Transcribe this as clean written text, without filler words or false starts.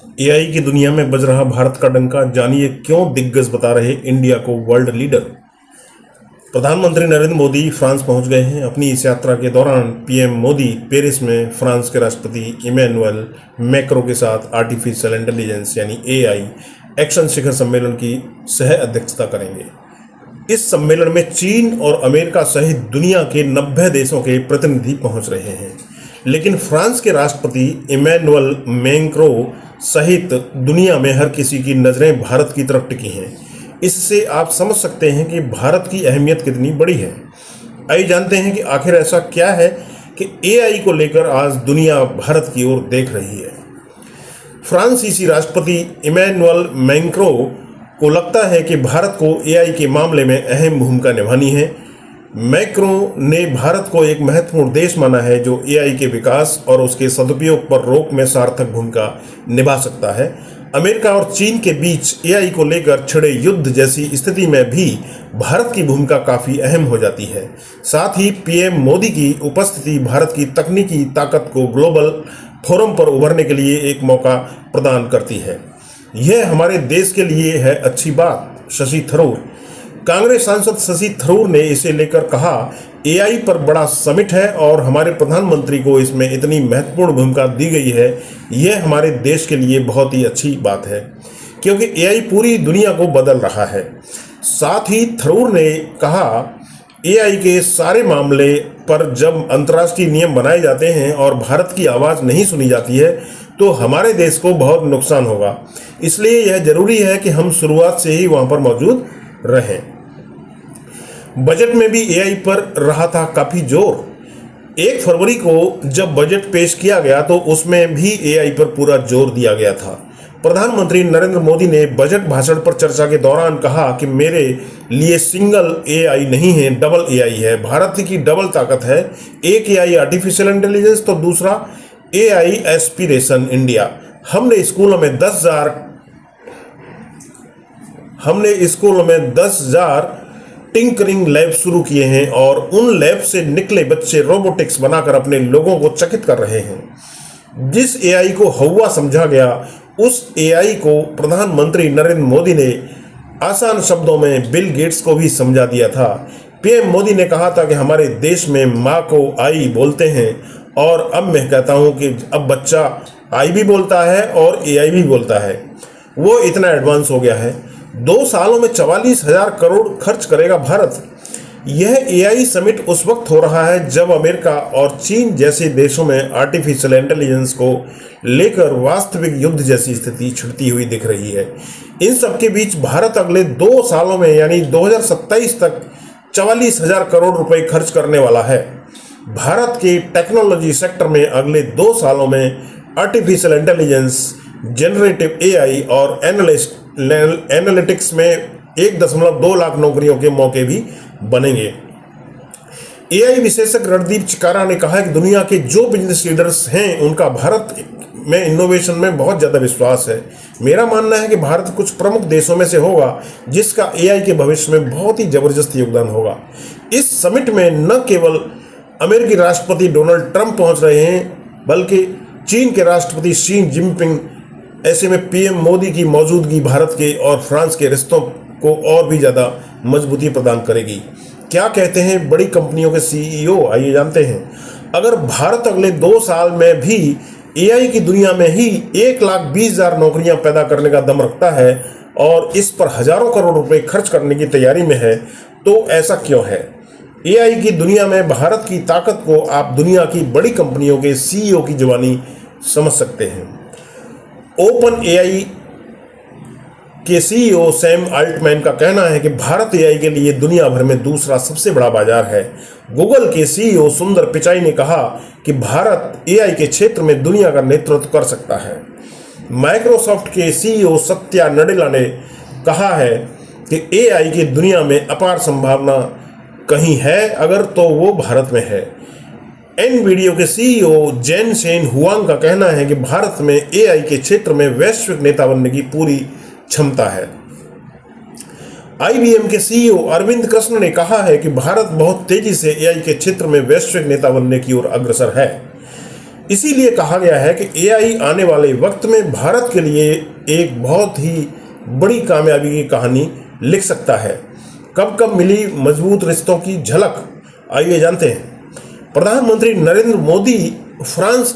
AI की दुनिया में बज रहा भारत का डंका, जानिए क्यों दिग्गज बता रहे इंडिया को वर्ल्ड लीडर। प्रधानमंत्री नरेंद्र मोदी फ्रांस पहुंच गए हैं। अपनी इस यात्रा के दौरान पीएम मोदी पेरिस में फ्रांस के राष्ट्रपति इमैनुअल मैक्रों के साथ आर्टिफिशियल इंटेलिजेंस यानी एआई एक्शन शिखर सम्मेलन की सह अध्यक्षता करेंगे। इस सम्मेलन में चीन और अमेरिका सहित दुनिया के 90 देशों के प्रतिनिधि पहुंच रहे हैं, लेकिन फ्रांस के राष्ट्रपति इमैनुअल मैक्रो सहित दुनिया में हर किसी की नज़रें भारत की तरफ टिकी हैं। इससे आप समझ सकते हैं कि भारत की अहमियत कितनी बड़ी है। आइए जानते हैं कि आखिर ऐसा क्या है कि एआई को लेकर आज दुनिया भारत की ओर देख रही है। फ्रांसीसी राष्ट्रपति इमैनुअल मैक्रो को लगता है कि भारत को एआई के मामले में अहम भूमिका निभानी है। मैक्रो ने भारत को एक महत्वपूर्ण देश माना है जो एआई के विकास और उसके सदुपयोग पर रोक में सार्थक भूमिका निभा सकता है। अमेरिका और चीन के बीच एआई को लेकर छिड़े युद्ध जैसी स्थिति में भी भारत की भूमिका काफ़ी अहम हो जाती है। साथ ही पीएम मोदी की उपस्थिति भारत की तकनीकी ताकत को ग्लोबल फोरम पर उभरने के लिए एक मौका प्रदान करती है। यह हमारे देश के लिए है अच्छी बात। शशि थरूर, कांग्रेस सांसद शशि थरूर ने इसे लेकर कहा, एआई पर बड़ा समिट है और हमारे प्रधानमंत्री को इसमें इतनी महत्वपूर्ण भूमिका दी गई है। यह हमारे देश के लिए बहुत ही अच्छी बात है क्योंकि एआई पूरी दुनिया को बदल रहा है। साथ ही थरूर ने कहा, एआई के सारे मामले पर जब अंतर्राष्ट्रीय नियम बनाए जाते हैं और भारत की आवाज़ नहीं सुनी जाती है तो हमारे देश को बहुत नुकसान होगा। इसलिए यह जरूरी है कि हम शुरुआत से ही वहाँ पर मौजूद रहें। बजट में भी एआई पर रहा था काफ़ी जोर। 1 फरवरी को जब बजट पेश किया गया तो उसमें भी एआई पर पूरा जोर दिया गया था। प्रधानमंत्री नरेंद्र मोदी ने बजट भाषण पर चर्चा के दौरान कहा कि मेरे लिए सिंगल एआई नहीं है, डबल एआई है। भारत की डबल ताकत है, एक एआई आर्टिफिशियल इंटेलिजेंस तो दूसरा एआई एस्पिरेशन इंडिया। हमने स्कूलों में 10,000 टिंकरिंग लैब शुरू किए हैं और उन लैब से निकले बच्चे रोबोटिक्स बनाकर अपने लोगों को चकित कर रहे हैं। जिस एआई को हौवा समझा गया उस एआई को प्रधानमंत्री नरेंद्र मोदी ने आसान शब्दों में बिल गेट्स को भी समझा दिया था। पीएम मोदी ने कहा था कि हमारे देश में माँ को आई बोलते हैं और अब मैं कहता हूँ कि अब बच्चा आई भी बोलता है और एआई भी बोलता है। वो इतना एडवांस हो गया है। 2 सालों में 44,000 करोड़ खर्च करेगा भारत। यह एआई समिट उस वक्त हो रहा है जब अमेरिका और चीन जैसे देशों में आर्टिफिशियल इंटेलिजेंस को लेकर वास्तविक युद्ध जैसी स्थिति छिड़ती हुई दिख रही है। इन सब के बीच भारत अगले 2 सालों में यानी 2027 तक 44,000 करोड़ रुपए खर्च करने वाला है। भारत के टेक्नोलॉजी सेक्टर में अगले 2 सालों में आर्टिफिशियल इंटेलिजेंस, जनरेटिव एआई और एनालिटिक्स में 1.2 लाख नौकरियों के मौके भी बनेंगे। एआई विशेषज्ञ रणदीप चिकारा ने कहा है कि दुनिया के जो बिजनेस लीडर्स हैं उनका भारत में इनोवेशन में बहुत ज़्यादा विश्वास है। मेरा मानना है कि भारत कुछ प्रमुख देशों में से होगा जिसका एआई के भविष्य में बहुत ही जबरदस्त योगदान होगा। इस समिट में न केवल अमेरिकी राष्ट्रपति डोनाल्ड ट्रंप पहुंच रहे हैं बल्कि चीन के राष्ट्रपति शी जिनपिंग। ऐसे में पीएम मोदी की मौजूदगी भारत के और फ्रांस के रिश्तों को और भी ज़्यादा मजबूती प्रदान करेगी। क्या कहते हैं बड़ी कंपनियों के सीईओ, आइए जानते हैं। अगर भारत अगले 2 साल में भी एआई की दुनिया में ही 1,20,000 नौकरियां पैदा करने का दम रखता है और इस पर हजारों करोड़ रुपए खर्च करने की तैयारी में है तो ऐसा क्यों है? एआई की दुनिया में भारत की ताकत को आप दुनिया की बड़ी कंपनियों के सीईओ की जुबानी समझ सकते हैं। ओपन एआई के सीईओ सैम अल्टमैन का कहना है कि भारत एआई के लिए दुनिया भर में दूसरा सबसे बड़ा बाजार है। गूगल के सीईओ सुंदर पिचाई ने कहा कि भारत एआई के क्षेत्र में दुनिया का नेतृत्व कर सकता है। माइक्रोसॉफ्ट के सीईओ सत्या नडेला ने कहा है कि एआई की दुनिया में अपार संभावना कहीं है अगर तो वो भारत में है। एनवीडिया के सीईओ जेनसेन हुआंग का कहना है कि भारत में एआई के क्षेत्र में वैश्विक नेता बनने की पूरी क्षमता है। आईबीएम के सीईओ अरविंद कृष्ण ने कहा है कि भारत बहुत तेजी से एआई के क्षेत्र में वैश्विक नेता बनने की ओर अग्रसर है। इसीलिए कहा गया है कि एआई आने वाले वक्त में भारत के लिए एक बहुत ही बड़ी कामयाबी की कहानी लिख सकता है। कब कब मिली मजबूत रिश्तों की झलक, आइए जानते हैं। प्रधानमंत्री नरेंद्र मोदी फ्रांस